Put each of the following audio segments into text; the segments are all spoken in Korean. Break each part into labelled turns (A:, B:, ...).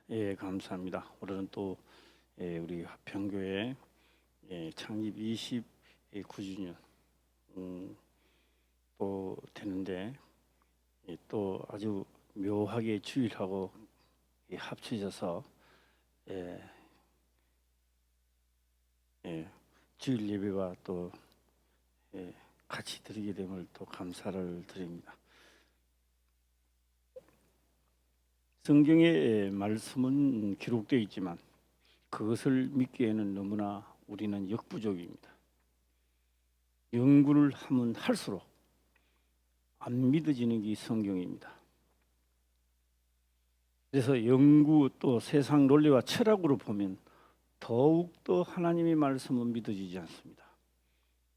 A: 예, 감사합니다. 오늘은 또 우리 화평교회 창립 29주년 또 되는데 또 아주 묘하게 주일하고 합쳐져서 예, 주일 예배와 또 같이 드리게 됨을 또 감사를 드립니다. 성경의 말씀은 기록되어 있지만 그것을 믿기에는 너무나 우리는 역부족입니다. 연구를 하면 할수록 안 믿어지는 게 성경입니다. 그래서 연구 또 세상 논리와 철학으로 보면 더욱더 하나님의 말씀은 믿어지지 않습니다.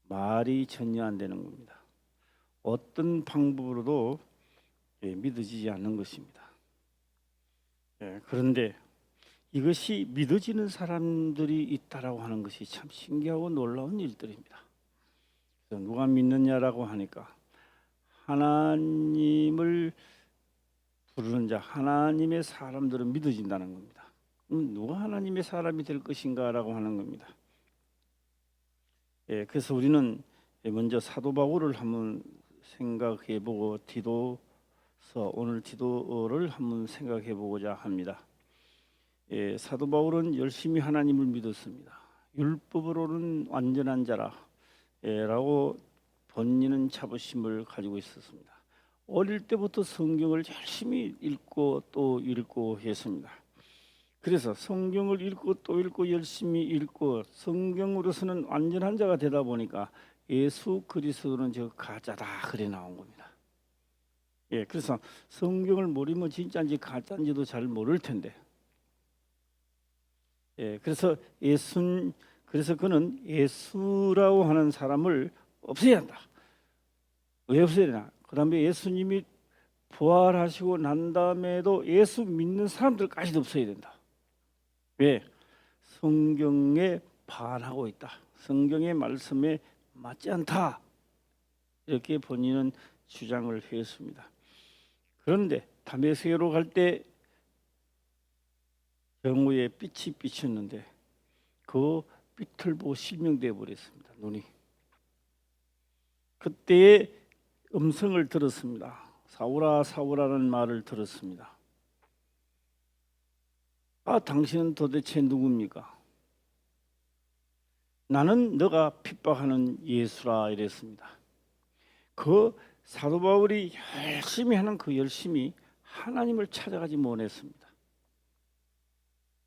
A: 말이 전혀 안 되는 겁니다. 어떤 방법으로도 믿어지지 않는 것입니다. 그런데 이것이 믿어지는 사람들이 있다라고 하는 것이 참 신기하고 놀라운 일들입니다. 그래서 누가 믿느냐라고 하니까 하나님을 부르는 자, 하나님의 사람들은 믿어진다는 겁니다. 누가 하나님의 사람이 될 것인가라고 하는 겁니다. 그래서 우리는 먼저 사도 바울을 한번 생각해보고 오늘 디도를 한번 생각해보고자 합니다. 사도 바울은 열심히 하나님을 믿었습니다. 율법으로는 완전한 자라라고 본인은 자부심을 가지고 있었습니다. 어릴 때부터 성경을 열심히 읽고 또 읽고 했습니다. 그래서 성경을 읽고 또 읽고 열심히 읽고 성경으로서는 완전한 자가 되다 보니까 예수 그리스도는 저 가짜다 그래 나온 겁니다. 그래서 성경을 모르면 진짜인지 가짜인지도 잘 모를 텐데 그래서 그는 예수라고 하는 사람을 없애야 한다. 왜 없애야 되나? 그 다음에 예수님이 부활하시고 난 다음에도 예수 믿는 사람들까지도 없애야 된다. 왜? 성경에 반하고 있다. 성경의 말씀에 맞지 않다. 이렇게 본인은 주장을 했습니다. 그런데 다메섹으로 갈 때 정오에 빛이 비쳤는데 그 빛을 보고 실명되어 버렸습니다. 눈이. 그때의 음성을 들었습니다. 사울아 사울아라는 말을 들었습니다. 당신은 도대체 누굽니까? 나는 너가 핍박하는 예수라 이랬습니다. 그 사도 바울이 열심히 하는 그 열심이 하나님을 찾아가지 못했습니다.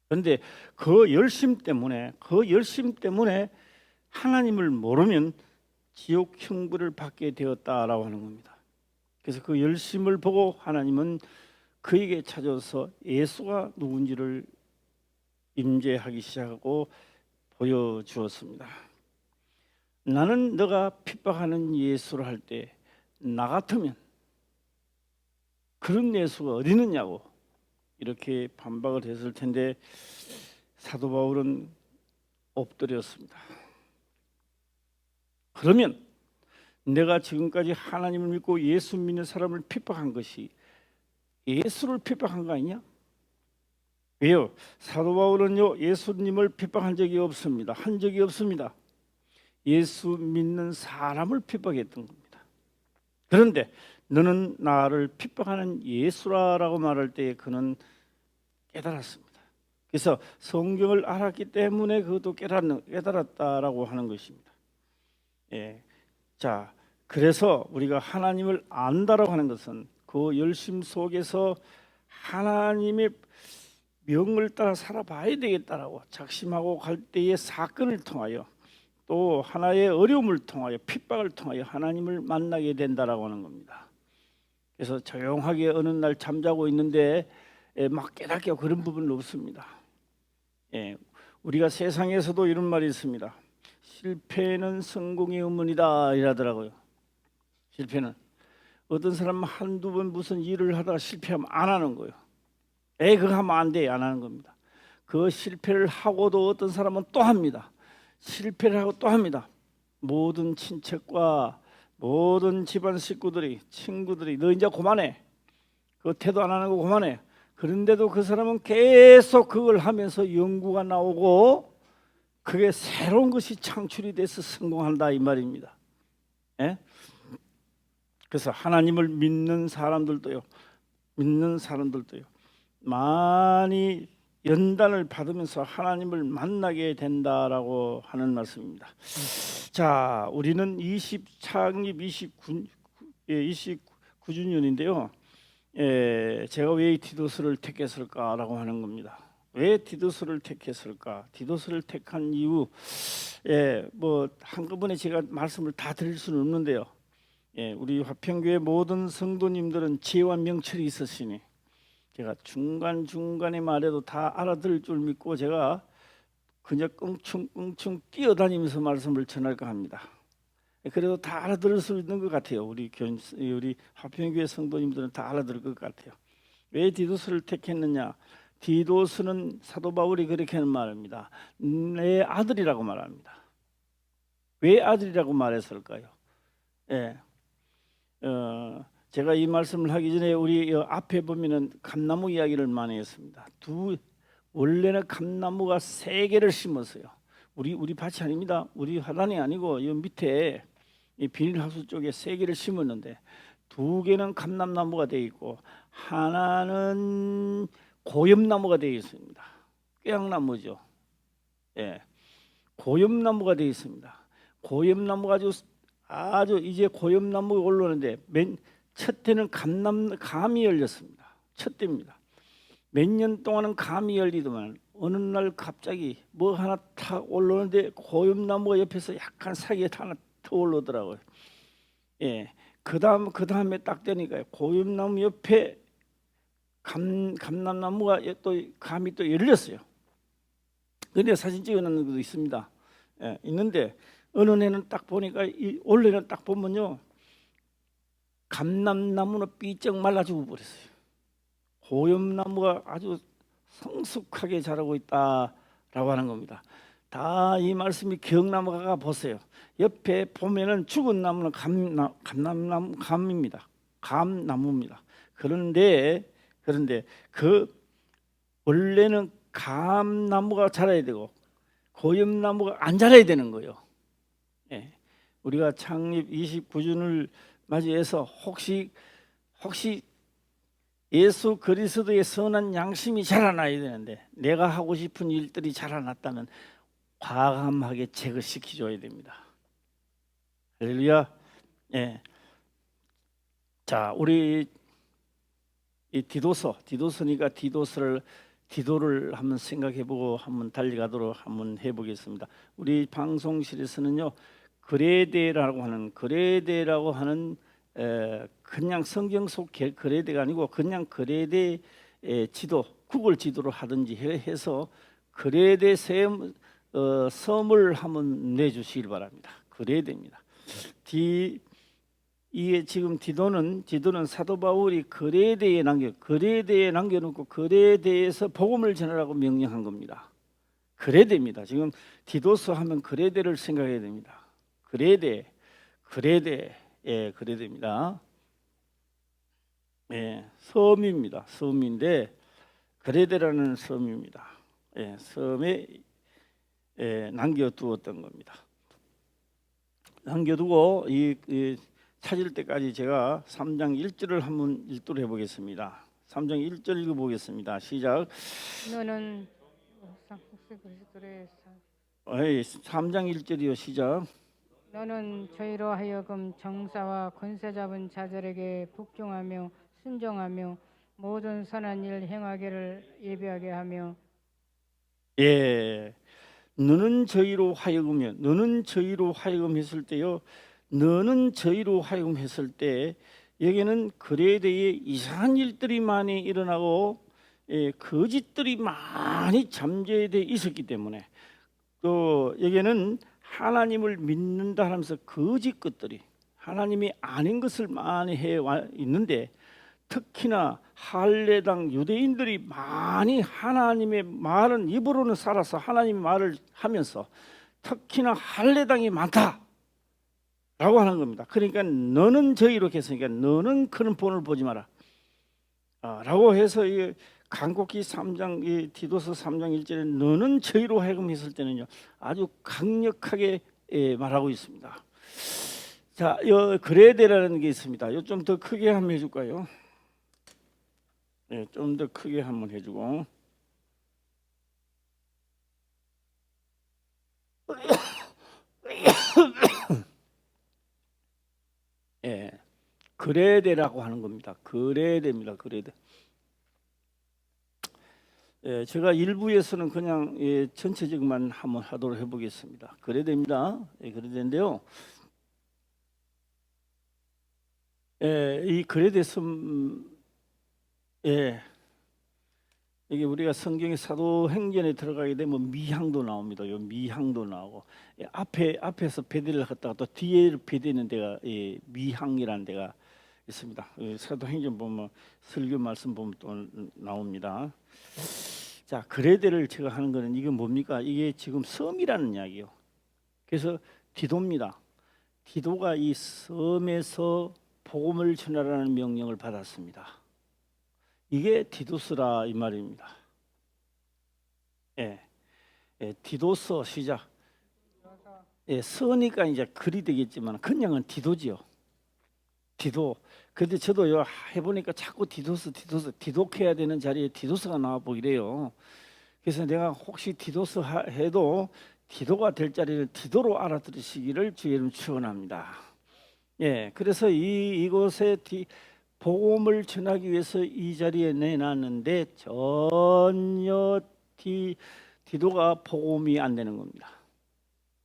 A: 그런데 그 열심 때문에 하나님을 모르면 지옥 형벌을 받게 되었다라고 하는 겁니다. 그래서 그 열심을 보고 하나님은 그에게 찾아서 예수가 누군지를 임재하기 시작하고 보여주었습니다. 나는 너가 핍박하는 예수를 할 때 나 같으면 그런 예수가 어디 있느냐고 이렇게 반박을 했을 텐데 사도 바울은 엎드렸습니다. 그러면 내가 지금까지 하나님을 믿고 예수 믿는 사람을 핍박한 것이 예수를 핍박한 거 아니냐? 왜요? 사도 바울은요 예수님을 핍박한 적이 없습니다. 한 적이 없습니다. 예수 믿는 사람을 핍박했던 겁니다. 그런데 너는 나를 핍박하는 예수라라고 말할 때 그는 깨달았습니다. 그래서 성경을 알았기 때문에 그것도 깨달았다라고 하는 것입니다. 자, 그래서 우리가 하나님을 안다라고 하는 것은 그 열심 속에서 하나님의 명을 따라 살아봐야 되겠다라고 작심하고 갈 때의 사건을 통하여 또 하나의 어려움을 통하여 핍박을 통하여 하나님을 만나게 된다라고 하는 겁니다. 그래서 조용하게 어느 날 잠자고 있는데 막 깨닫게 그런 부분은 없습니다. 우리가 세상에서도 이런 말이 있습니다. 실패는 성공의 어머니다 이라더라고요. 실패는 어떤 사람은 한두 번 무슨 일을 하다가 실패하면 안 하는 거예요. 그거 하면 안 돼, 안 하는 겁니다. 그 실패를 하고도 어떤 사람은 또 합니다. 실패를 하고 또 합니다. 모든 친척과 모든 집안 식구들이 친구들이 너 이제 그만해. 그 태도 안 하는 거 그만해. 그런데도 그 사람은 계속 그걸 하면서 연구가 나오고 그게 새로운 것이 창출이 돼서 성공한다 이 말입니다. 예? 그래서 하나님을 믿는 사람들도요 많이 연단을 받으면서 하나님을 만나게 된다라고 하는 말씀입니다. 자, 우리는 창립 29주년인데요. 제가 왜 디도스를 택했을까라고 하는 겁니다. 왜 디도스를 택했을까? 디도스를 택한 이유, 뭐 한꺼번에 제가 말씀을 다 드릴 수는 없는데요. 우리 화평교회 모든 성도님들은 지혜와 명철이 있으시니 제가 중간중간에 말해도 다 알아들을 줄 믿고 제가 그냥 껑충껑충 뛰어다니면서 말씀을 전할까 합니다. 그래도 다 알아들을 수 있는 것 같아요. 우리 화평교회 성도님들은 다 알아들을 것 같아요. 왜 디도스를 택했느냐? 디도스는 사도 바울이 그렇게 하는 말입니다. 내 아들이라고 말합니다. 왜 아들이라고 말했을까요? 제가 이 말씀을 하기 전에 우리 앞에 보면은 감나무 이야기를 많이 했습니다. 원래는 감나무가 3개를 심었어요. 우리 밭이 아닙니다. 우리 화단이 아니고 이 밑에 이 비닐하우스 쪽에 3개를 심었는데 2개는 감람나무가 되어 있고 하나는 고엽나무가 되어 있습니다. 꾀양나무죠. 고엽나무가 되어 있습니다. 고엽나무가 아주 이제 고엽나무가 올라오는데 첫 때는 감이 열렸습니다. 첫 때입니다. 몇 년 동안은 감이 열리더만 어느 날 갑자기 뭐 하나 탁 올라오는데 고엽나무가 옆에서 약간 사이에 하나 더 올라오더라고요. 그 다음에 딱 되니까 고엽나무 옆에 감람나무가 또 감이 또 열렸어요. 근데 사진 찍어놓는 것도 있습니다. 있는데 어느 해는 딱 보니까 올해는 딱 보면요 감람나무는 삐쩍 말라 죽어버렸어요. 고엽나무가 아주 성숙하게 자라고 있다라고 하는 겁니다. 다 이 말씀이 기억나무가 보세요. 옆에 보면은 죽은 나무는 감입니다. 감나무입니다. 그런데 그 원래는 감나무가 자라야 되고 고엽나무가 안 자라야 되는 거예요. 우리가 창립 29주년을 맞이해서 혹시 예수 그리스도의 선한 양심이 자라나야 되는데 내가 하고 싶은 일들이 자라났다면 과감하게 제거시켜줘야 됩니다. 할렐루야. 자, 우리 이 디도서니까 디도를 한번 생각해보고 한번 달려가도록 한번 해보겠습니다. 우리 방송실에서는요 그레데라고 하는 그냥 성경 속 그레데가 아니고 그냥 그레데 지도 구글 지도로 하든지 해서 그레데 섬을 한번 내주시길 바랍니다. 그레데입니다. 이게 지금 디도는 사도 바울이 그레데에 남겨놓고 그레데에서 복음을 전하라고 명령한 겁니다. 그레데입니다. 지금 디도서 하면 그레데를 생각해야 됩니다. 그레데 그레데입니다. 섬입니다. 섬인데 그레데라는 섬입니다. 섬에 남겨두었던 겁니다. 남겨두고 이 찾을 때까지 제가 3장 1절을 한번 읽도록 해보겠습니다. 3장 1절 읽어보겠습니다. 시작.
B: 너는
A: 3장 1절이요. 시작.
B: 너는 저희로 하여금 정사와 권세 잡은 자들에게 복종하며 순종하며 모든 선한 일 행하기를 예비하게 하며
A: 너는 저희로 하여금 했을 때요. 너는 저희로 하여금 했을 때 여기는 그레데에 이상한 일들이 많이 일어나고 거짓들이 많이 잠재되어 있었기 때문에 또 여기는 하나님을 믿는다 하면서 거짓 것들이 하나님이 아닌 것을 많이 해 있는데 특히나 할례당 유대인들이 많이 하나님의 말은 입으로는 살아서 하나님의 말을 하면서 특히나 할례당이 많다라고 하는 겁니다. 그러니까 너는 저희로 했으니까 너는 그런 본을 보지 마라 라고 해서 간곡히 3장 이 디도서 3장 1절에 너는 저희로 하여금 했을 때는요 아주 강력하게 말하고 있습니다. 자, 그레데라는 게 있습니다. 요 좀 더 크게 한번 해줄까요? 네, 좀 더 크게 한번 해주고. 예, 그레데라고 하는 겁니다. 그레데입니다. 그레데. 예, 제가 일부에서는 그냥 전체적만 한번 하도록 해보겠습니다. 그레데입니다. 예, 그레데인데요. 이 그레데 섬, 이게 우리가 성경의 사도행전에 들어가게 되면 미향도 나옵니다. 요 미향도 나오고 앞에서 배대를 갖다가 또 뒤에 배대는 데가 미향이라는 데가 있습니다. 사도행전 보면 설교 말씀 보면 또 나옵니다. 자, 그레데를 제가 하는 거는 이게 뭡니까? 이게 지금 섬이라는 이야기요. 그래서 디도입니다. 디도가 이 섬에서 복음을 전하라는 명령을 받았습니다. 이게 디도스라 이 말입니다. 디도서 시작. 서니까 이제 글이 되겠지만 그냥은 디도지요. 디도. 근데 저도요 해보니까 자꾸 디도스 디독해야 되는 자리에 디도스가 나와 보이래요. 그래서 내가 혹시 디도스 해도 디도가 될 자리를 디도로 알아들으시기를 주의 이름 축원합니다. 그래서 이곳에 복음을 전하기 위해서 이 자리에 내놨는데 전혀 디도가 복음이 안 되는 겁니다.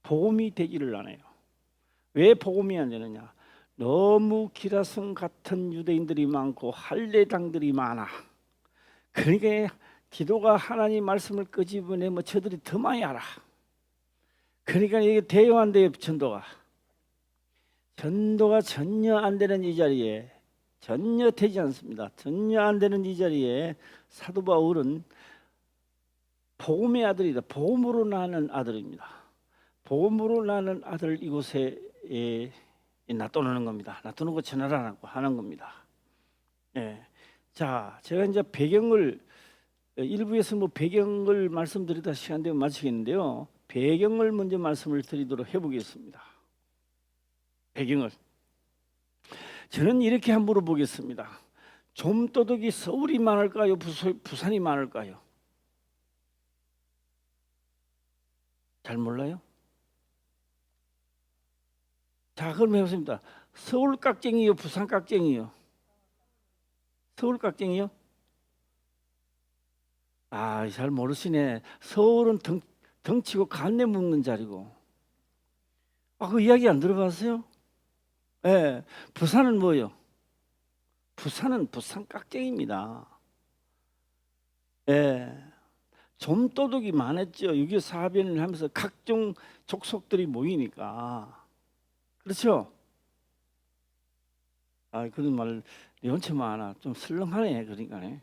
A: 복음이 되지를 않아요. 왜 복음이 안 되느냐? 너무 기라성 같은 유대인들이 많고 할례당들이 많아. 그러니까 디도가 하나님 말씀을 끄집어내면 저들이 더 많이 알아. 그러니까 이게 돼요 안 돼요? 전도가 전혀 안 되는 이 자리에 전혀 되지 않습니다. 전혀 안 되는 이 자리에 사도 바울은 복음의 아들이다. 복음으로 나는 아들입니다. 복음으로 나는 아들 이곳에 놔두는 겁니다. 놔두는 거 전하라고 하는 겁니다. 자, 제가 이제 배경을 일부에서 뭐 배경을 말씀드리다 시간 되면 마치겠는데요. 배경을 먼저 말씀을 드리도록 해보겠습니다. 배경을 저는 이렇게 한번 물어보겠습니다. 좀도둑이 서울이 많을까요? 부산이 많을까요? 잘 몰라요? 자, 그럼 해보겠습니다. 서울 깍쟁이요? 부산 깍쟁이요? 서울 깍쟁이요? 잘 모르시네. 서울은 덩치고 간내 묻는 자리고. 그 이야기 안 들어봤어요? 부산은 뭐요? 부산은 부산 깍쟁이입니다. 좀도둑이 많았죠. 6.25 사변을 하면서 각종 족속들이 모이니까. 그렇죠? 그런 말 연체 많아. 좀 설렁하네. 그러니까네.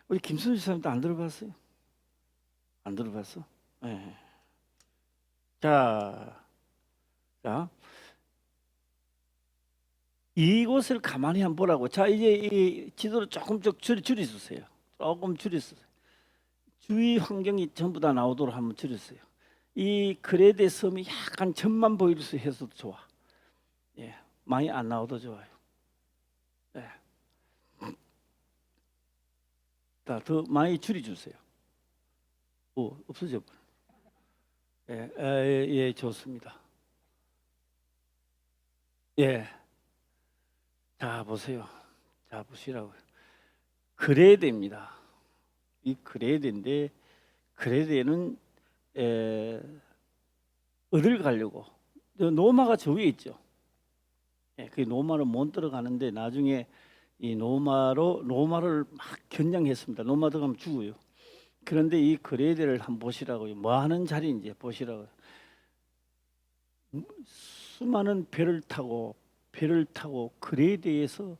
A: 우리 김순수 사람도 안 들어봤어요? 안 들어봤어? 자, 이곳을 가만히 한번 보라고. 자, 이제 이 지도를 조금 줄이주세요. 조금 줄이주세요. 주위 환경이 전부 다 나오도록 한번 줄이주세요. 이 그레데 섬이 약간 점만 보일 수 해서도 좋아. 많이 안 나와도 좋아요. 더 많이 줄여주세요. 없어져. 좋습니다. 자, 보세요. 자, 보시라고요. 그레데입니다. 이 그레데인데 그레데는 어딜 가려고? 노마가 저 위에 있죠. 그 노마를 못 들어가는데 나중에 이 노마를 막 겨냥했습니다. 노마 들어가면 죽어요. 그런데 이 그레데를 한번 보시라고요. 뭐 하는 자리인지 보시라고요. 수많은 배를 타고 그레데에서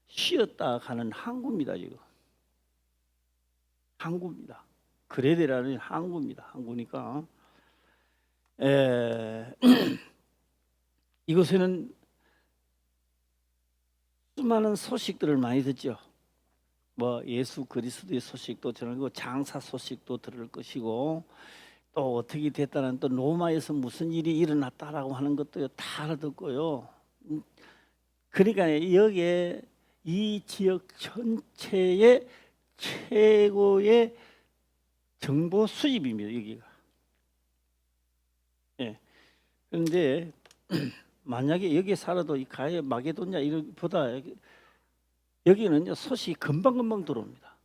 A: 쉬었다 가는 항구입니다. 지금 항구입니다. 그레데라는 항구입니다. 항구니까 이곳에는 수많은 소식들을 많이 듣죠. 뭐 예수 그리스도의 소식도 전하고 장사 소식도 들을 것이고 또 어떻게 됐다는 또 로마에서 무슨 일이 일어났다라고 하는 것도 다 알아듣고요. 그러니까 여기에 이 지역 전체의 최고의 정보 수집입니다. 여기가. 예. 그런데 만약에 여기에 살아도 이 가해 마게도냐 이보다 여기는요 소식이 금방금방 들어옵니다.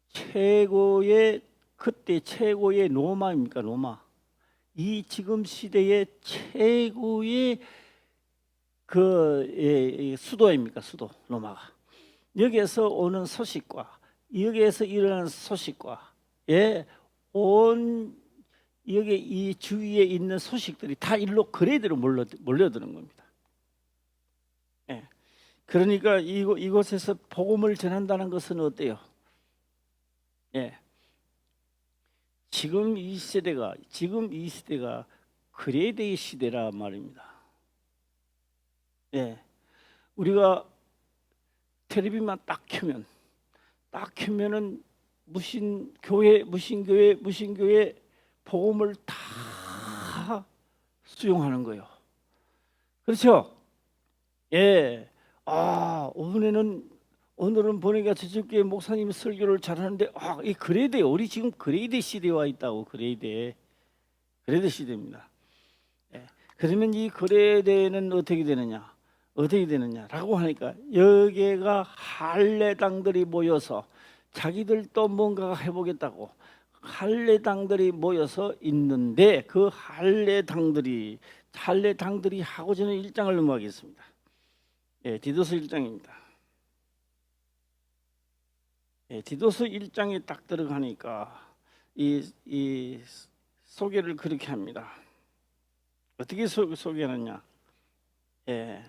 A: 최고의 그때 최고의 로마입니까? 로마. 이 지금 시대의 최고의 수도입니까? 수도 로마가. 여기에서 오는 소식과 여기에서 일어나는 소식과 온 여기 이 주위에 있는 소식들이 다 일로 그레이대로 몰려드는 겁니다. 예. 그러니까 이곳에서 복음을 전한다는 것은 어때요? 예. 지금 이 시대가 그레이대의 시대라 말입니다. 예. 우리가 텔레비만 딱 켜면은 무신 교회 복음을 다 수용하는 거예요. 그렇죠? 예. 오늘은 보니까 저쪽에 목사님이 설교를 잘하는데 이 그레이대 우리 지금 그레이대 시대에 와 있다고. 그레이대 시대입니다. 예. 그러면 이 그레이대는 어떻게 되느냐라고 하니까 여기가 할례당들이 모여서 자기들도 뭔가 해보겠다고 할례당들이 모여서 있는데 그 할례당들이 하고 저는 1장을 넘어가겠습니다. 예, 디도서 1장입니다. 예, 디도서 1장에 딱 들어가니까 이 소개를 그렇게 합니다. 어떻게 소개하느냐? 예.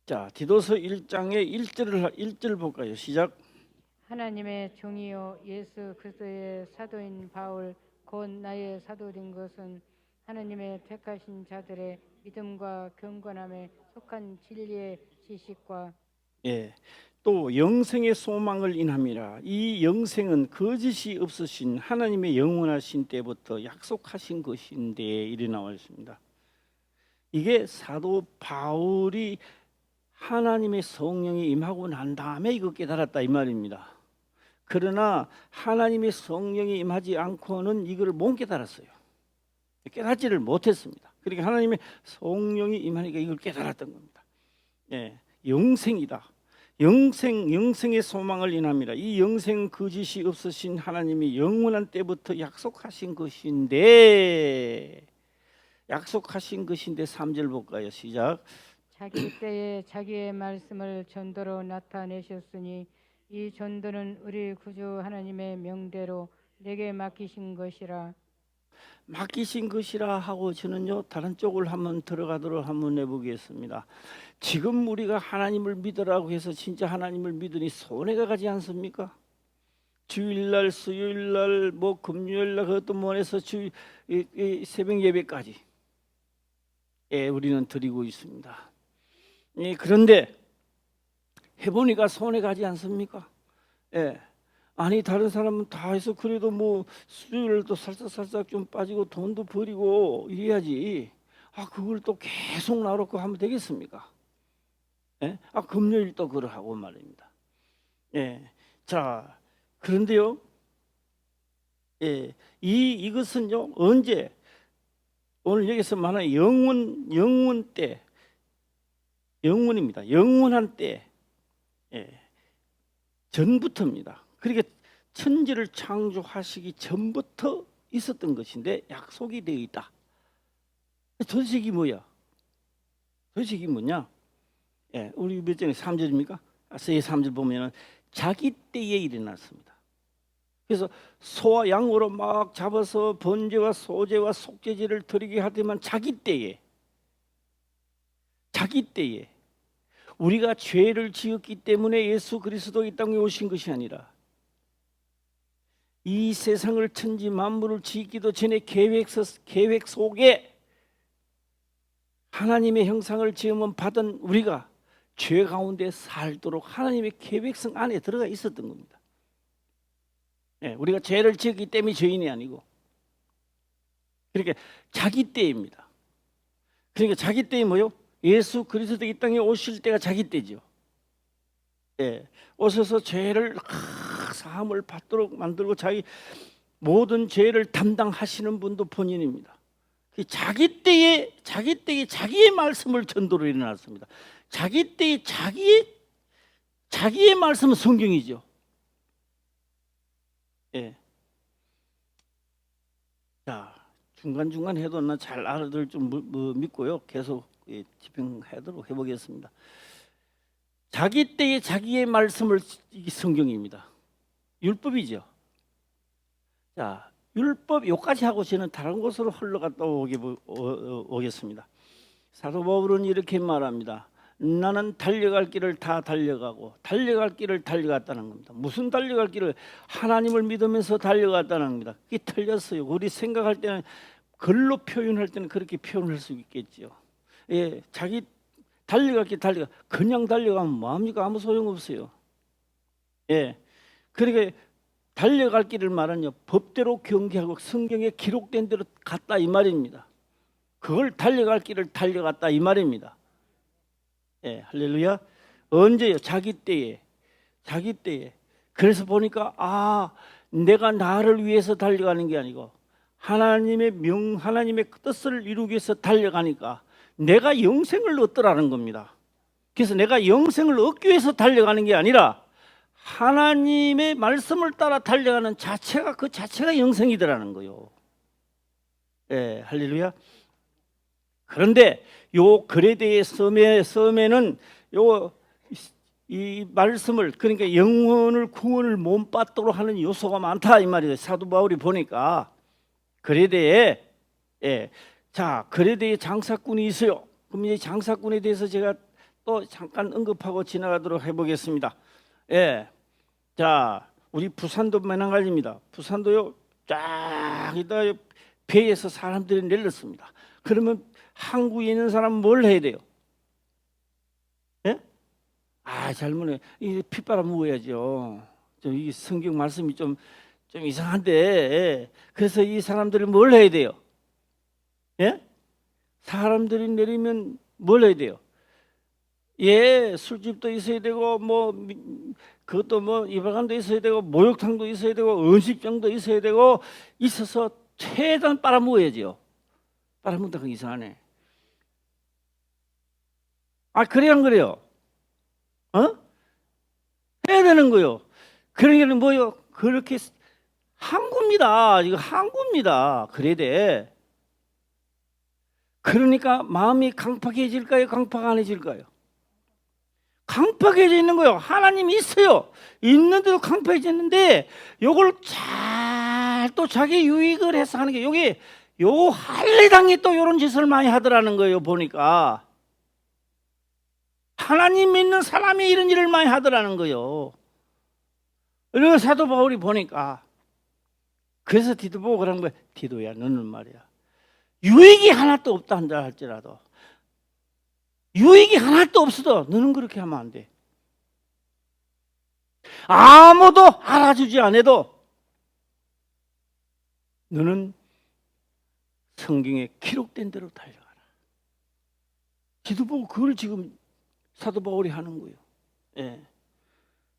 A: 자, 디도서 1장의 1절 볼까요? 시작.
B: 하나님의 종이요 예수 그리스도의 사도인 바울 곧 나의 사도된 것은 하나님의 택하신 자들의 믿음과 경건함에 속한 진리의 지식과
A: 또 영생의 소망을 인함이라. 이 영생은 거짓이 없으신 하나님의 영원하신 때부터 약속하신 것인데 이리 나와 있습니다. 이게 사도 바울이 하나님의 성령이 임하고 난 다음에 이거 깨달았다 이 말입니다. 그러나 하나님의 성령이 임하지 않고는 이걸 못 깨달았어요. 깨닫지를 못했습니다. 그러니까 하나님의 성령이 임하니까 이걸 깨달았던 겁니다. 예, 영생이다. 영생의 소망을 인함이라. 이 영생 거짓이 없으신 하나님이 영원한 때부터 약속하신 것인데 3절 볼까요? 시작.
B: 자기 때에 자기의 말씀을 전도로 나타내셨으니 이 전도는 우리 구주 하나님의 명대로 내게 맡기신 것이라
A: 하고 저는요 다른 쪽을 한번 들어가도록 한번 해보겠습니다. 지금 우리가 하나님을 믿으라고 해서 진짜 하나님을 믿으니 손해가 가지 않습니까? 주일날, 수요일날, 뭐 금요일날 그것도 못해서 새벽 예배까지 우리는 드리고 있습니다. 그런데 해보니까 손해 가지 않습니까? 아니 다른 사람은 다 해서 그래도 뭐 수요일도 살짝 좀 빠지고 돈도 버리고 이래야지. 그걸 또 계속 나놓고 하면 되겠습니까? 금요일 또 그러하고 말입니다. 자 그런데요, 이것은요 언제 오늘 여기서 말하는 영원 때, 영원입니다. 영원한 때 전부터입니다. 그러니까 천지를 창조하시기 전부터 있었던 것인데 약속이 되어 있다. 도대체 이게 뭐야? 우리 몇 절에 3절입니까? 3절 보면은 자기 때에 일어났습니다. 그래서 소와 양으로 막 잡아서 번제와 소제와 속죄제를 드리게 하더만 자기 때에 우리가 죄를 지었기 때문에 예수 그리스도 이 땅에 오신 것이 아니라 이 세상을 천지 만물을 짓기도 전에 계획 속에 하나님의 형상을 지으면 받은 우리가 죄 가운데 살도록 하나님의 계획성 안에 들어가 있었던 겁니다. 예, 우리가 죄를 지었기 때문에 죄인이 아니고, 그러니까 자기 때입니다. 그러니까 자기 때이 뭐요? 예수 그리스도 이 땅에 오실 때가 자기 때죠. 예, 오셔서 죄를 사함을 받도록 만들고 자기 모든 죄를 담당하시는 분도 본인입니다. 자기 때에 자기의 말씀을 전도로 일어났습니다. 자기 때에 자기의 말씀은 성경이죠. 예. 자, 중간중간 해도 나 잘 알아들 줄 믿고요. 계속 집중하도록 해보겠습니다. 자기 때에 자기의 말씀을, 이게 성경입니다. 율법이죠. 자, 율법 요까지 하고 저는 다른 곳으로 흘러갔다 오겠습니다. 사도 바울은 이렇게 말합니다. 나는 달려갈 길을 다 달려가고 달려갈 길을 달려갔다는 겁니다. 무슨 달려갈 길을? 하나님을 믿으면서 달려갔다는 겁니다. 그게 틀렸어요. 우리 생각할 때는, 글로 표현할 때는 그렇게 표현할 수 있겠죠. 예, 자기 달려갈 길 그냥 달려가면 뭐합니까? 아무 소용없어요. 예, 그러니까 달려갈 길을 말하는요, 법대로 경계하고 성경에 기록된 대로 갔다 이 말입니다. 그걸 달려갈 길을 달려갔다 이 말입니다. 예, 할렐루야. 언제요? 자기 때에. 그래서 보니까 내가 나를 위해서 달려가는 게 아니고 하나님의 뜻을 이루기 위해서 달려가니까 내가 영생을 얻더라는 겁니다. 그래서 내가 영생을 얻기 위해서 달려가는 게 아니라 하나님의 말씀을 따라 달려가는 자체가, 그 자체가 영생이더라는 거요. 예, 할렐루야. 그런데 요 그레데의 섬에는 이 말씀을, 그러니까 영혼을 구원을 몸받도록 하는 요소가 많다 이 말이에요. 사도 바울이 보니까 그레데에, 자, 그레데에 장사꾼이 있어요. 그럼 이 장사꾼에 대해서 제가 또 잠깐 언급하고 지나가도록 해보겠습니다. 예, 자, 우리 부산도 마찬가지입니다. 부산도요, 쫙 이따 배에서 사람들이 내렸습니다. 그러면 항구에 있는 사람은 뭘 해야 돼요? 예? 잘못해. 이 핏바람 부어야죠. 이 성경 말씀이 좀 이상한데, 그래서 이 사람들이 뭘 해야 돼요? 예? 사람들이 내리면 뭘 해야 돼요? 예, 술집도 있어야 되고, 그것도 이발관도 있어야 되고, 목욕탕도 있어야 되고, 음식점도 있어야 되고, 있어서 최대한 빨아먹어야죠. 빨아먹다 그 이상하네. 그래요, 안 그래요? 해야 되는 거요. 그러니까 뭐요? 그렇게 항구입니다. 이거 항구입니다. 그래야 돼. 그러니까 마음이 강팍해질까요? 강팍 안 해질까요? 강팍해져 있는 거요. 하나님이 있어요. 있는데도 강팍해졌는데 요걸 잘 또 자기 유익을 해서 하는 게, 여기 요 할례당이 또 요런 짓을 많이 하더라는 거예요. 보니까 하나님 믿는 사람이 이런 일을 많이 하더라는 거예요. 그리고 사도 바울이 보니까, 그래서 디도 보고 그런 거야. 디도야, 너는 말이야, 유익이 하나도 없다 한다 할지라도, 유익이 하나도 없어도 너는 그렇게 하면 안 돼. 아무도 알아주지 않아도 너는 성경에 기록된 대로 달려가라. 디도 보고 그걸 지금 사도 바울이 하는 거예요. 예.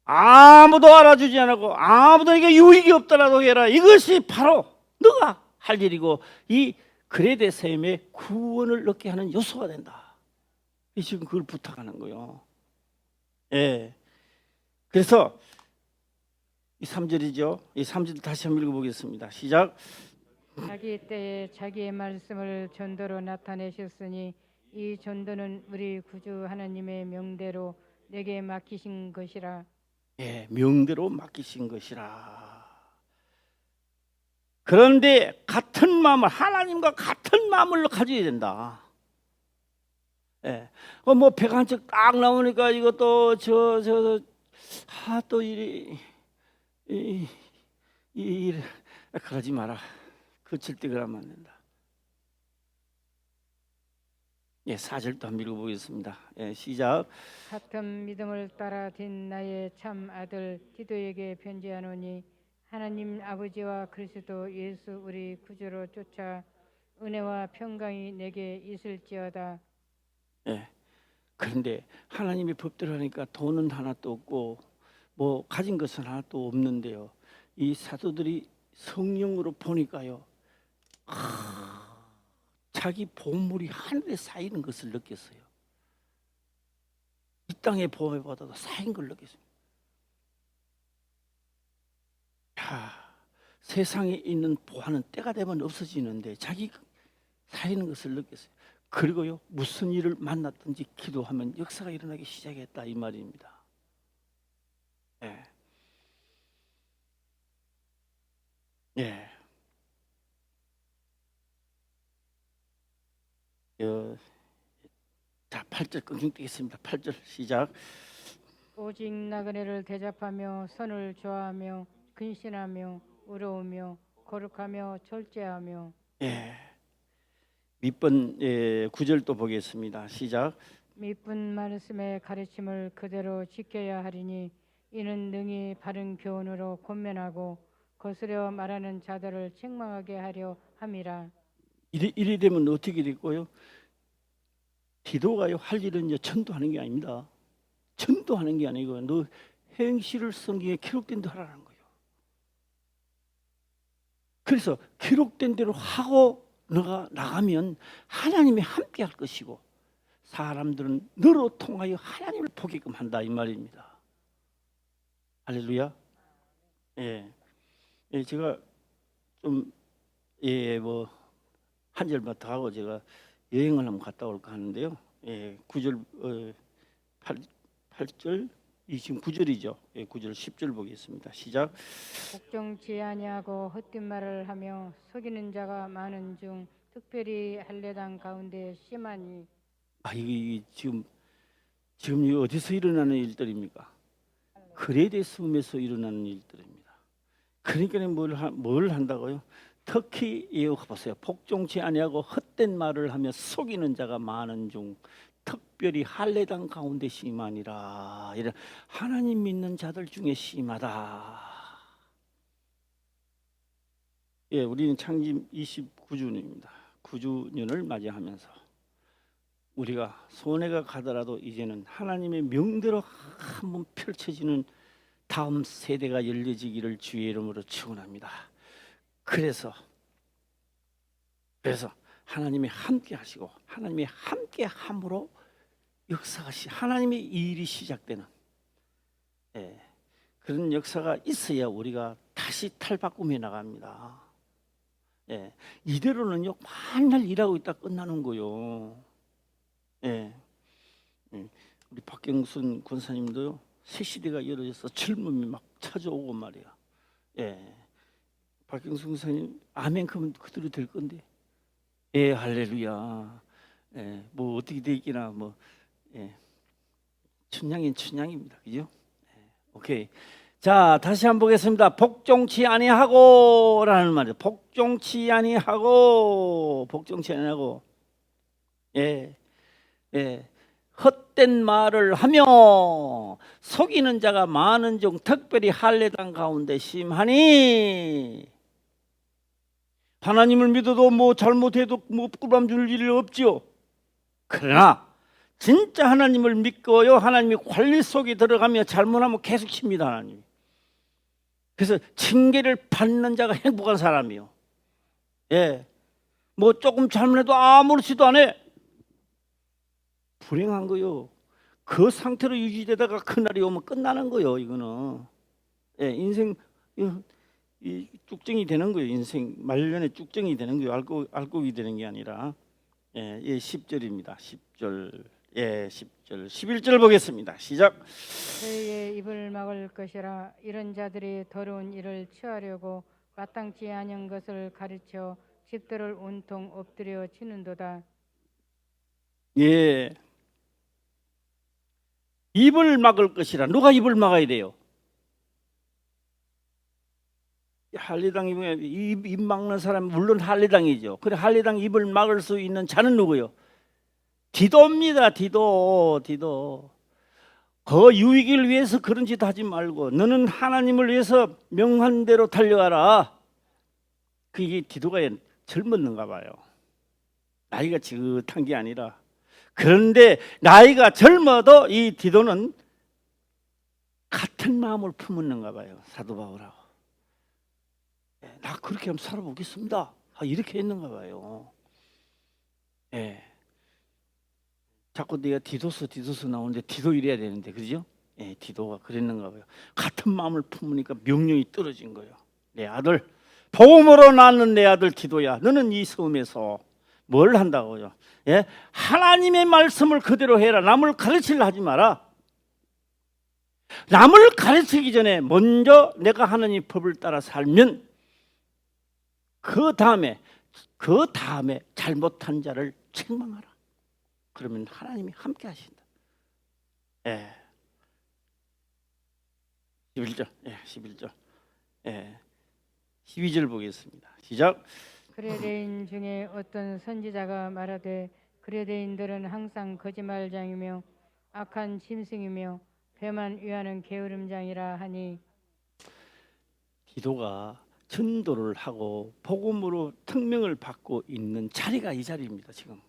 A: 아무도 알아주지 않고 아무도에게 유익이 없더라도 해라. 이것이 바로 너가 할 일이고, 이 그레데 셈의 구원을 얻게 하는 요소가 된다. 지금 그걸 부탁하는 거예요. 예. 그래서 이 3절이죠. 이 3절 다시 한번 읽어보겠습니다. 시작.
B: 자기 때에 자기의 말씀을 전도로 나타내셨으니 이 전도는 우리 구주 하나님의 명대로 내게 맡기신 것이라.
A: 예, 명대로 맡기신 것이라. 그런데 같은 마음을, 하나님과 같은 마음을 가져야 된다. 예, 배가 한척 딱 나오니까 이것도 또 그러지 마라. 그칠 때 그러면 안 된다. 예, 4절도 한번 읽어보겠습니다. 예, 시작.
B: 같은 믿음을 따라 된 나의 참 아들 디도에게 편지하노니 하나님 아버지와 그리스도 예수 우리 구주로 쫓아 은혜와 평강이 내게 있을지어다.
A: 예. 그런데 하나님의 법대로 하니까 돈은 하나도 없고 뭐 가진 것은 하나도 없는데요. 이 사도들이 성령으로 보니까요, 자기 보물이 하늘에 쌓이는 것을 느꼈어요. 이 땅의 보물보다도 쌓인 걸 느꼈어요. 야, 세상에 있는 보화는 때가 되면 없어지는데 자기 쌓이는 것을 느꼈어요. 그리고요, 무슨 일을 만났든지 기도하면 역사가 일어나기 시작했다 이 말입니다. 예. 예. 자, 8절 끊김 띄겠습니다. 8절 시작.
B: 오직 나그네를 대접하며 선을 좋아하며 근신하며 의로우며 거룩하며 절제하며.
A: 예. 밑번 9절 또 보겠습니다. 시작.
B: 미쁜 말씀의 가르침을 그대로 지켜야 하리니 이는 능히 바른 교훈으로 권면하고 거스려 말하는 자들을 책망하게 하려 함이라.
A: 이리 되면 어떻게 될까요? 디도가요, 할 일은 전도하는 게 아닙니다. 전도하는 게 아니고 너 행실을 성경에 기록된 대로 하라는 거예요. 그래서 기록된 대로 하고 너가 나가면 하나님이 함께 할 것이고 사람들은 너로 통하여 하나님을 보게끔 한다 이 말입니다. 할렐루야. 예, 제가 좀 뭐 한 절만 더 하고 제가 여행을 한번 갔다 올까 하는데요. 9절 8절 이 지금 9절이죠. 9절 10절 보겠습니다. 시작.
B: 복종치 아니하고 헛된 말을 하며 속이는 자가 많은 중 특별히 할례당 가운데 심하니.
A: 이게 지금 이 어디서 일어나는 일들입니까? 그레데 섬에서 일어나는 일들입니다. 그러니까 뭘 한다고요? 특히 보세요. 복종치 아니하고 헛된 말을 하며 속이는 자가 많은 중 특별히 할례당 가운데 심하니라. 이런 하나님 믿는 자들 중에 심하다. 예, 우리는 창립 29주년입니다. 9주년을 맞이하면서 우리가 손해가 가더라도 이제는 하나님의 명대로 한번 펼쳐지는 다음 세대가 열려지기를 주의 이름으로 축원합니다. 그래서 하나님이 함께 하시고 하나님이 함께 함으로 역사가 하나님의 일이 시작되는 그런 역사가 있어야 우리가 다시 탈바꿈해 나갑니다. 이대로는요 맨날 일하고 있다 끝나는 거요. 우리 박경순 권사님도요 새 시대가 열어져서 젊음이 막 찾아오고 말이야. 박경순 권사님 아멘 그러면 그대로 될 건데. 할렐루야. 뭐 어떻게 되기나 뭐 춘향인 춘향입니다. 그죠? 오케이. 자, 다시 한번 보겠습니다. 복종치 아니하고라는 말이에요. 복종치 아니하고 헛된 말을 하며 속이는 자가 많은 중 특별히 할례당 가운데 심하니. 하나님을 믿어도 뭐 잘못해도 뭐 꿀밤 줄 일 없지요. 그러나 진짜 하나님을 믿고요 하나님이 관리 속에 들어가며 잘못하면 계속 칩니다. 하나님. 그래서 징계를 받는 자가 행복한 사람이요. 뭐 조금 잘못해도 아무렇지도 않아. 불행한 거요. 그 상태로 유지되다가 그날이 오면 끝나는 거요. 이거는 인생 이 쭉정이 되는 거예요. 인생 말년에 쭉정이 되는 거예요. 알곡이 되는 게 아니라. 10절입니다. 10절. 10절. 11절 보겠습니다. 시작.
B: 저희의 입을 막을 것이라. 이런 자들이 더러운 일을 취하려고 마땅치 아니한 것을 가르쳐 집들을 온통 엎드려 치는도다.
A: 입을 막을 것이라. 누가 입을 막아야 돼요? 할례당 입 막는 사람 물론 할례당이죠. 그래 할례당 입을 막을 수 있는 자는 누구요? 디도입니다. 디도. 그 유익을 위해서 그런 짓 하지 말고 너는 하나님을 위해서 명한 대로 달려가라. 그게 디도가 젊었는가 봐요. 나이가 지긋한 게 아니라. 그런데 나이가 젊어도 이 디도는 같은 마음을 품었는가 봐요. 사도 바울하고. 나 그렇게 한번 살아보겠습니다. 이렇게 했는가 봐요. 예. 자꾸 내가 디도서 나오는데 디도 이래야 되는데, 그죠? 예, 디도가 그랬는가 봐요. 같은 마음을 품으니까 명령이 떨어진 거예요. 내 아들, 복음으로 낳는 내 아들 디도야, 너는 이 섬에서 뭘 한다고요? 예, 하나님의 말씀을 그대로 해라. 남을 가르치려 하지 마라. 남을 가르치기 전에 먼저 내가 하나님 법을 따라 살면 그 다음에 잘못한 자를 책망하라. 그러면 하나님이 함께 하신다. 예. 11절. 예, 11절. 예. 12절 보겠습니다. 시작.
B: 그레데인 중에 어떤 선지자가 말하되 그레데인들은 항상 거짓말장이며 악한 짐승이며 배만 위하는 게으름장이라 하니.
A: 디도가 전도를 하고 복음으로 특명을 받고 있는 자리가 이 자리입니다. 지금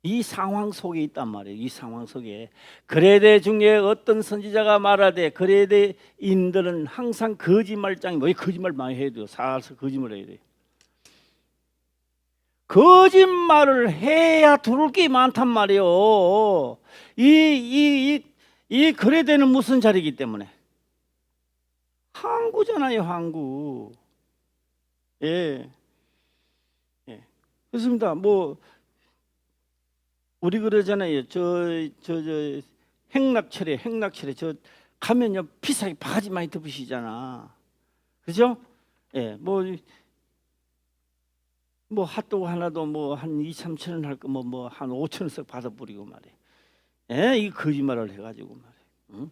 A: 이 상황 속에 있단 말이에요. 이 상황 속에 그레데 중에 어떤 선지자가 말하되 그레데인들은 항상 거짓말장이 뭐 거짓말 많이 해야 돼요. 살살 거짓말 해야 돼요. 거짓말을 해야 들을 게 많단 말이에요. 이 그레데는 무슨 자리이기 때문에 항구잖아요. 항구. 예. 그렇습니다. 뭐 우리 그러잖아요. 저 행락철에 저 가면요 비싸게 바가지 많이 덮으시잖아. 그죠? 예. 뭐 핫도그 하나도 뭐 한 2, 3천 원 할 거 뭐 한 5천 원씩 받아버리고 말이에요. 예, 이 거짓말을 해가지고 말이에요. 응?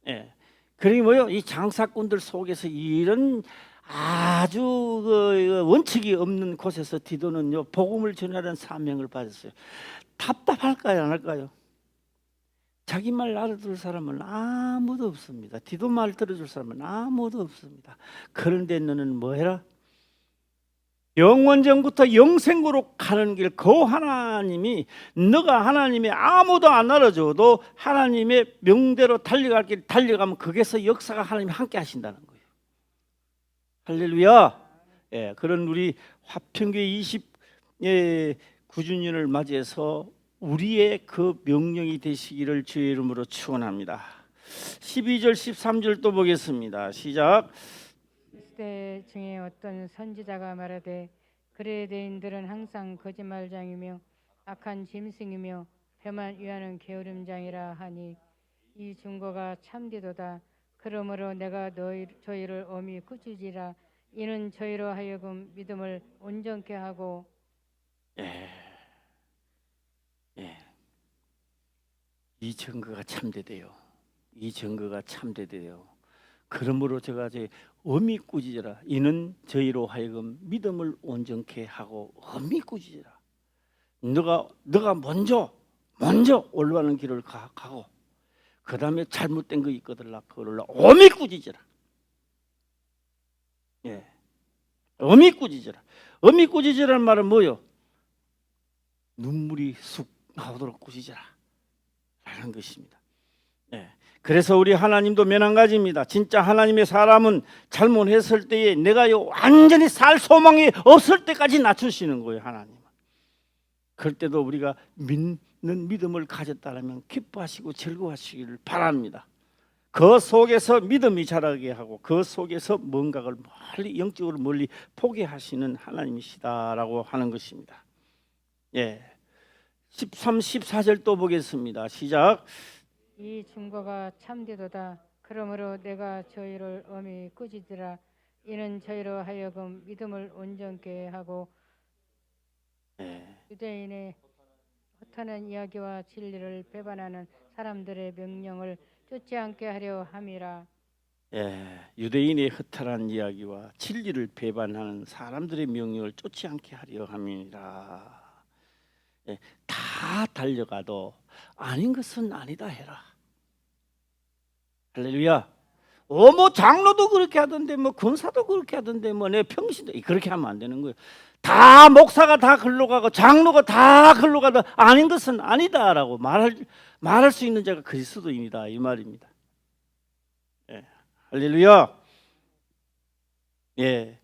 A: 예. 그러니 뭐요? 이 장사꾼들 속에서 이런 아주 그 원칙이 없는 곳에서 디도는요 복음을 전하는 사명을 받았어요. 답답할까요, 안 할까요? 자기 말 알아들을 사람은 아무도 없습니다. 디도 말 들어줄 사람은 아무도 없습니다. 그런데 너는 뭐 해라? 영원전부터 영생으로 가는 길, 그 하나님이 너가 하나님의 아무도 안 알아줘도 하나님의 명대로 달려갈 길 달려가면 거기서 역사가 하나님이 함께 하신다는 거예요. 할렐루야. 예, 그런 우리 화평교회 29주년을 맞이해서 우리의 그 명령이 되시기를 주의 이름으로 축원합니다. 12절 13절 또 보겠습니다. 시작.
B: 그때 중에 어떤 선지자가 말하되 그레데인들은 항상 거짓말장이며 악한 짐승이며 배만 위하는 게으름장이라 하니 이 증거가 참되도다. 그러므로 내가 저희를 엄히 꾸짖으리라. 이는 저희로 하여금 믿음을 온전케 하고.
A: 예. 이 증거가 참되대요. 이 증거가 참되대요. 그러므로 제가 엄히 꾸짖으라. 이는 저희로 하여금 믿음을 온전케 하고 엄히 꾸짖으라. 너가 먼저 올라가는 길을 가고 그 다음에 잘못된 거 있거든 그걸 엄히 꾸짖으라. 예, 엄히 꾸짖으라. 엄히 꾸짖으라는 말은 뭐요? 눈물이 쑥 나오도록 꾸짖으라 라는 것입니다. 예. 그래서 우리 하나님도 매한가지입니다. 진짜 하나님의 사람은 잘못했을 때에 내가요 완전히 살 소망이 없을 때까지 낮추시는 거예요. 하나님은. 그럴 때도 우리가 믿는 믿음을 가졌다면 기뻐하시고 즐거워하시기를 바랍니다. 그 속에서 믿음이 자라게 하고 그 속에서 뭔가를 멀리 영적으로 멀리 포기하시는 하나님이시다라고 하는 것입니다. 예. 13, 14절 또 보겠습니다. 시작.
B: 이 증거가 참되도다. 그러므로 내가 저희를 엄히 꾸짖으라. 이는 저희로 하여금 믿음을 온전케 하고 유대인의 허탄한 이야기와 진리를 배반하는 사람들의 명령을 쫓지 않게 하려 함이라.
A: 예, 유대인의 허탈한 이야기와 진리를 배반하는 사람들의 명령을 쫓지 않게 하려 함이라. 예, 다 달려가도 아닌 것은 아니다 해라. 할렐루야. 뭐 장로도 그렇게 하던데 뭐 권사도 그렇게 하던데 뭐 내 평신도 그렇게 하면 안 되는 거예요. 다 목사가 다 글로 가고 장로가 다 글로 가도 아닌 것은 아니다라고 말할 수 있는 자가 그리스도인이다 이 말입니다. 예. 할렐루야. 예.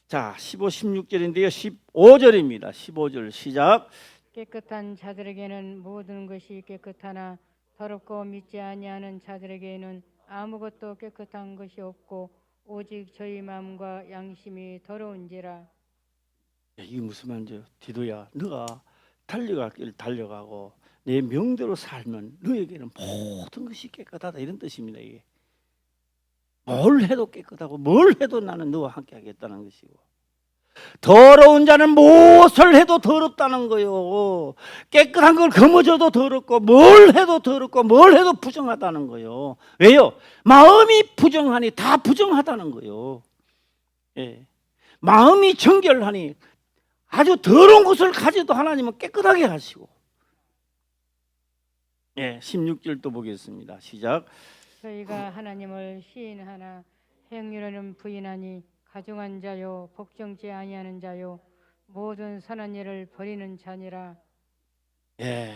A: 자, 15, 16절인데요. 15절입니다. 15절 시작.
B: 깨끗한 자들에게는 모든 것이 깨끗하나 더럽고 믿지 아니하는 자들에게는 아무것도 깨끗한 것이 없고 오직 저희 마음과 양심이 더러운지라.
A: 이게 무슨 말인지 디도야, 너가 달려갈 길 달려가고 내 명대로 살면 너에게는 모든 것이 깨끗하다 이런 뜻입니다. 이게 뭘 해도 깨끗하고 뭘 해도 나는 너와 함께 하겠다는 것이고, 더러운 자는 무엇을 해도 더럽다는 거요. 깨끗한 걸 거머쥐어도 더럽고 뭘 해도 더럽고 뭘 해도 부정하다는 거요. 왜요? 마음이 부정하니 다 부정하다는 거요. 예. 마음이 정결하니 아주 더러운 것을 가져도 하나님은 깨끗하게 하시고. 예, 16절도 보겠습니다. 시작.
B: 저희가 하나님을 시인하나 행위로는 부인하니 가증한 자요 복종치 아니하는 자요 모든 선한 일을 버리는 자니라.
A: 예.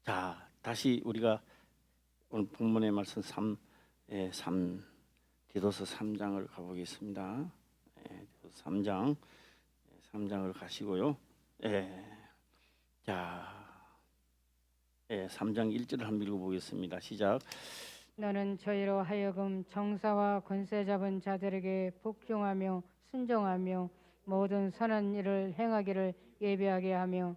A: 자, 다시 우리가 오늘 본문의 말씀 3 디도서 3장을 가보겠습니다. 예, 디도서 3장을 가시고요. 예. 자, 3장 1절을 한번 읽어보겠습니다. 시작.
B: 너는 저희로 하여금 정사와 권세 잡은 자들에게 복종하며 순종하며 모든 선한 일을 행하기를 예비하게 하며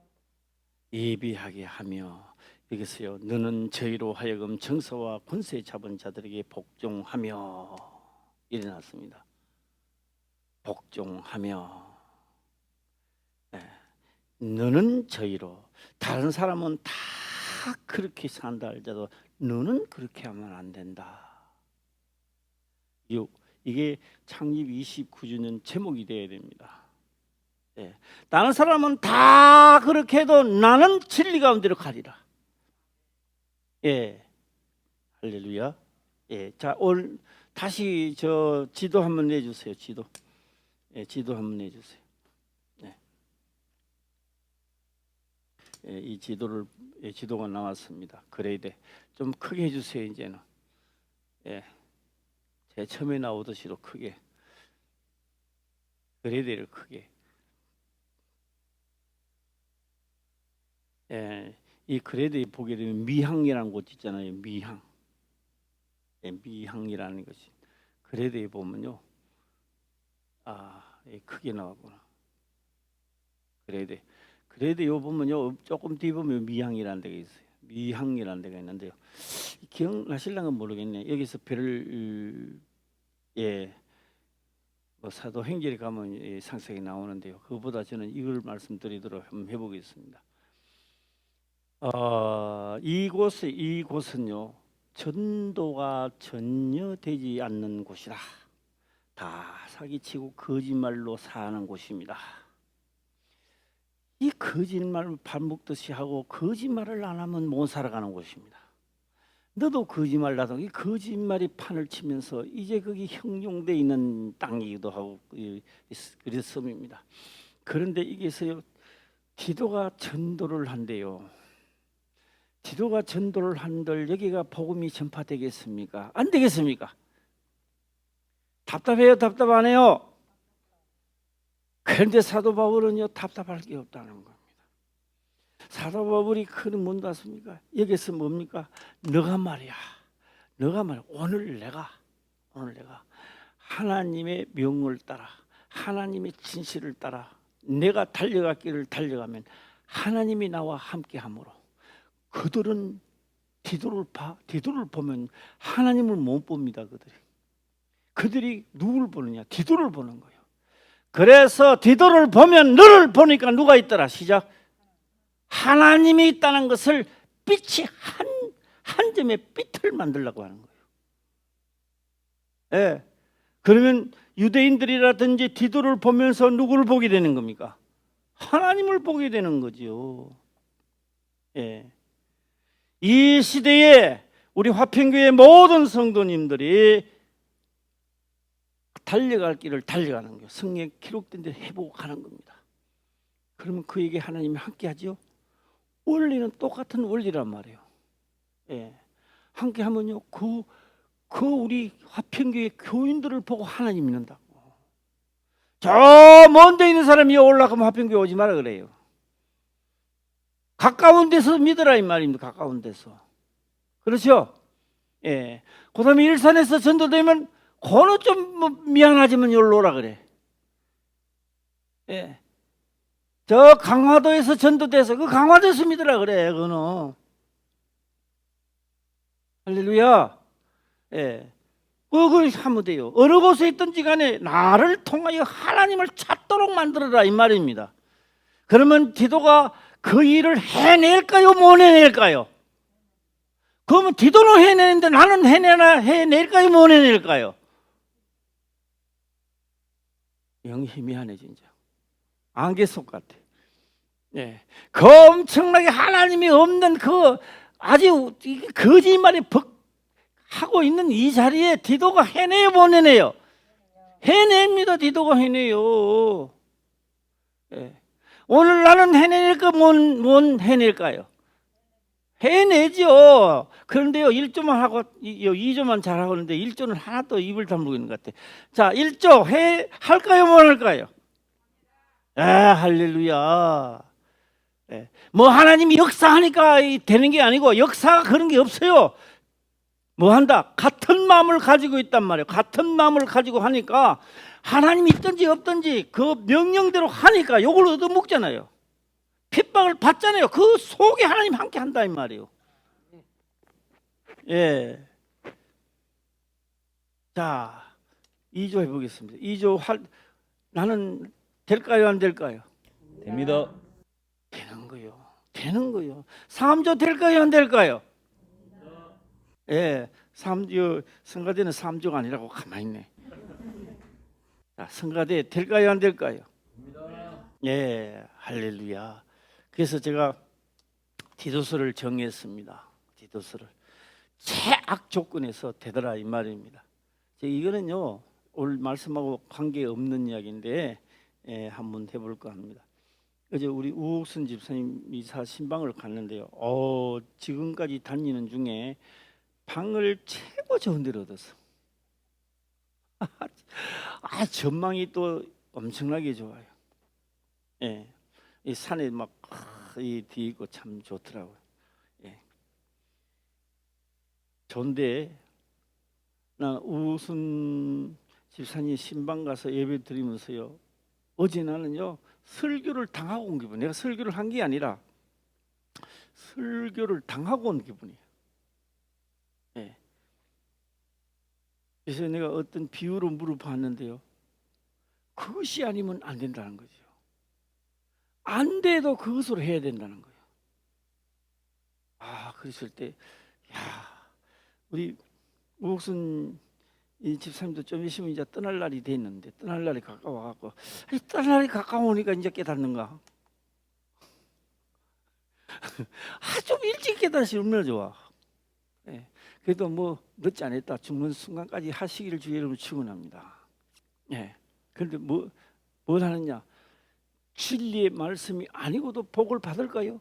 B: 여기서요. 너는 저희로 하여금 정사와 권세 잡은 자들에게 복종하며 일어났습니다. 복종하며. 네. 너는 저희로, 다른 사람은 다 그렇게 산다 할지라도 너는 그렇게 하면 안 된다. 이게 창립 29주년 제목이 되어야 됩니다. 예. 다른 사람은 다 그렇게 해도 나는 진리 가운데로 가리라. 예. 할렐루야. 예. 자, 오늘 다시 저 지도 한번 내주세요. 지도. 예, 지도 한번 내주세요. 네. 예, 이 지도가 나왔습니다. 그레이드 좀 크게 해주세요. 이제는. 예. 제 처음에 나오듯이도 크게. 그레이드를 크게. 예, 이 그레이드에 보게 되면 미항이라는 곳 있잖아요. 미항. 예, 미항이라는 것이 그레이드에 보면요. 크게 나왔구나. 그레이드에 보면요. 조금 뒤 보면 미항이라는 데가 있어요. 미항이라는 데가 있는데요. 기억나실랑은 모르겠네. 여기서 뭐 사도행전에 가면 상세히 나오는데요. 그거보다 저는 이걸 말씀드리도록 한번 해보겠습니다. 이곳은요 전도가 전혀 되지 않는 곳이라, 다 사기치고 거짓말로 사는 곳입니다. 이 거짓말을 밥 먹듯이 하고 거짓말을 안 하면 못 살아가는 곳입니다. 너도 거짓말 나도 이 거짓말이 판을 치면서 이제 거기 형용돼 있는 땅이기도 하고 그랬음입니다. 그런데 이게서요 디도가 전도를 한대요. 디도가 전도를 한들 여기가 복음이 전파되겠습니까? 안 되겠습니까? 답답해요? 답답 안 해요? 그런데 사도 바울은요 답답할 게 없다는 겁니다. 사도 바울이 그는 뭔 같습니까? 여기서 뭡니까? 너가 말이야 오늘 내가 하나님의 명을 따라 하나님의 진실을 따라 내가 달려갈 길을 달려가면 하나님이 나와 함께하므로 그들은 디도를 보면 하나님을 못 봅니다. 그들이 누구를 보느냐? 디도를 보는 거예요. 그래서 디도를 보면 너를 보니까 누가 있더라? 시작. 하나님이 있다는 것을 빛이 한 점의 빛을 만들려고 하는 거예요. 예. 그러면 유대인들이라든지 디도를 보면서 누구를 보게 되는 겁니까?
A: 하나님을 보게 되는 거죠. 예. 이 시대에 우리 화평교회 모든 성도님들이 달려갈 길을 달려가는 거예요. 성경에 기록된 대로 해보고 가는 겁니다. 그러면 그에게 하나님이 함께하죠. 원리는 똑같은 원리란 말이에요. 예. 함께하면요, 그 우리 화평교회 교인들을 보고 하나님 믿는다고. 저 먼데 있는 사람이 올라가면 화평교회 오지 마라 그래요. 가까운 데서 믿으라 이 말입니다. 가까운 데서. 그렇죠? 예. 그다음에 일산에서 전도되면 그거는 좀 뭐 미안하지만 여기로 오라 그래. 예. 저 강화도에서 전도돼서 그 강화도에서 믿으라 그래. 그거는. 할렐루야. 예. 그걸 하면 돼요. 어느 곳에 있든지 간에 나를 통하여 하나님을 찾도록 만들어라 이 말입니다. 그러면 디도가 그 일을 해낼까요? 못 해낼까요? 그러면 디도는 해내는데 나는 해낼까요? 못 해낼까요? 영 희미하네 진짜. 안개 속 같아. 예. 그 엄청나게 하나님이 없는 그 아주 거짓말이 하고 있는 이 자리에 디도가 해내요, 못 해내요? 해냅니다. 디도가 해내요. 예. 오늘 나는 해낼까 못 해낼까요? 해내죠. 그런데요, 1조만 하고 2조만 잘하고 있는데 1조는 하나도 입을 다물고 있는 것 같아. 자, 1조 할까요, 못 할까요? 할렐루야. 예. 뭐 하나님이 역사하니까 되는 게 아니고 역사가 그런 게 없어요. 뭐 한다? 같은 마음을 가지고 있단 말이에요. 같은 마음을 가지고 하니까 하나님이 있든지 없든지 그 명령대로 하니까 요걸 얻어먹잖아요. 핍박을 받잖아요. 그 속에 하나님 함께 한다 이 말이에요. 예. 자, 2조 해보겠습니다. 2조 나는 될까요, 안 될까요?
C: 됩니다.
A: 되는 거요. 되는 거요. 3조 될까요, 안 될까요? 예. 3조 성가대는 3조가 아니라고 가만히 있네. 자, 성가대 될까요, 안 될까요? 예. 할렐루야. 그래서 제가 디도서를 정했습니다. 디도서를 최악 조건에서 되더라 이 말입니다. 이거는요 오늘 말씀하고 관계 없는 이야기인데 한번 해볼까 합니다. 어제 우리 우옥순 집사님 이사 신방을 갔는데요. 지금까지 다니는 중에 방을 최고 좋은 데로 얻었어. 전망이 또 엄청나게 좋아요. 예, 이 산에 막 이 뒤에 있고 참 좋더라고요. 예. 좋은데 나 우순 집사님 신방 가서 예배 드리면서요. 어제 나는요 설교를 당하고 온 기분. 내가 설교를 한 게 아니라 설교를 당하고 온 기분이에요. 예. 그래서 내가 어떤 비유로 물어봤는데요. 그것이 아니면 안 된다는 거죠. 안 돼도 그것으로 해야 된다는 거예요. 그랬을 때, 우리 우옥순 이 집사님도 좀 있으면 이제 떠날 날이 됐는데, 떠날 날이 가까워갖고, 떠날 날이 가까우니까 이제 깨닫는가? 좀 일찍 깨닫으시 얼마나 좋아. 예. 그래도 뭐 늦지 않았다. 죽는 순간까지 하시기를 주의 이름으로 축원합니다. 예. 그런데 뭘 하느냐? 진리의 말씀이 아니고도 복을 받을까요?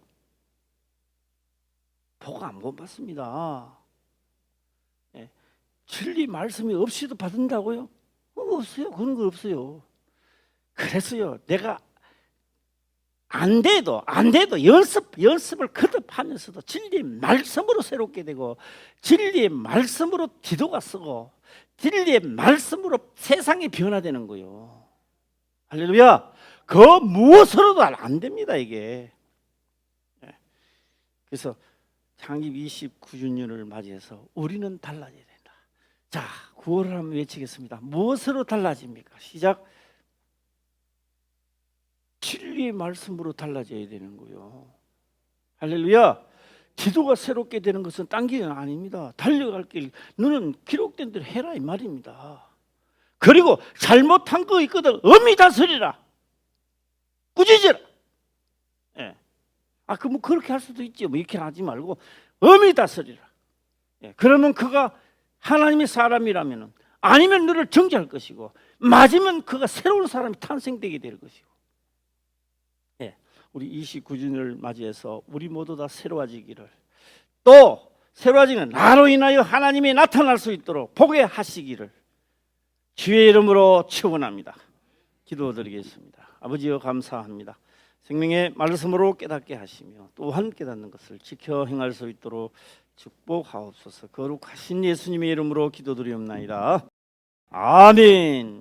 A: 복 안 받습니다. 예. 진리 말씀이 없이도 받는다고요? 없어요. 그런 거 없어요. 그래서요, 내가 안 돼도 연습을 거듭하면서도 진리의 말씀으로 새롭게 되고, 진리의 말씀으로 기도가 쓰고, 진리의 말씀으로 세상이 변화되는 거예요. 할렐루야. 그 무엇으로도 안 됩니다 이게. 그래서 창립 29주년을 맞이해서 우리는 달라져야 된다. 자, 구호를 한번 외치겠습니다. 무엇으로 달라집니까? 시작. 진리의 말씀으로 달라져야 되는 거예요. 할렐루야. 기도가 새롭게 되는 것은 딴 길은 아닙니다. 달려갈 길 너는 기록된 대로 해라 이 말입니다. 그리고 잘못한 거 있거든 엄히 다스리라. 꾸짖으라. 그 뭐 그렇게 할 수도 있지. 뭐 이렇게 하지 말고 엄히 다스리라. 예, 그러면 그가 하나님의 사람이라면은 아니면 너를 정죄할 것이고 맞으면 그가 새로운 사람이 탄생되게 될 것이고. 예, 우리 29주년을 맞이해서 우리 모두 다 새로워지기를, 또 새로워지는 나로 인하여 하나님이 나타날 수 있도록 보게 하시기를 주의 이름으로 축원합니다. 기도드리겠습니다. 아버지여 감사합니다. 생명의 말씀으로 깨닫게 하시며 또한 깨닫는 것을 지켜 행할 수 있도록 축복하옵소서. 거룩하신 예수님의 이름으로 기도드리옵나이다. 아멘.